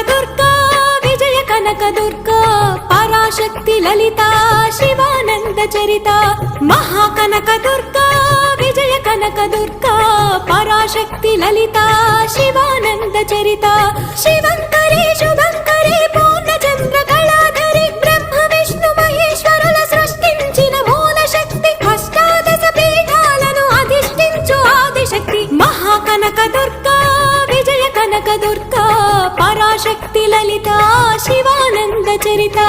దుర్గా విజయ కనక దుర్గా పరాశక్తి లలిత శివానంద చరిత మహాకనక దుర్గా విజయ కనక దుర్గా పరాశక్తి లలిత శివానంద చరిత శివంకరి శుభంకరి పూర్ణచంద్ర కళాధరి బ్రహ్మ విష్ణు మహేశ్వరుల సృష్టించిన మూల శక్తి అష్టాదశ పీఠాలను అధిష్ఠించు ఆదిశక్తి మహాకనక దుర్గా విజయ కనక దుర్గా పరాశక్తి లలిత శివానంద చరిత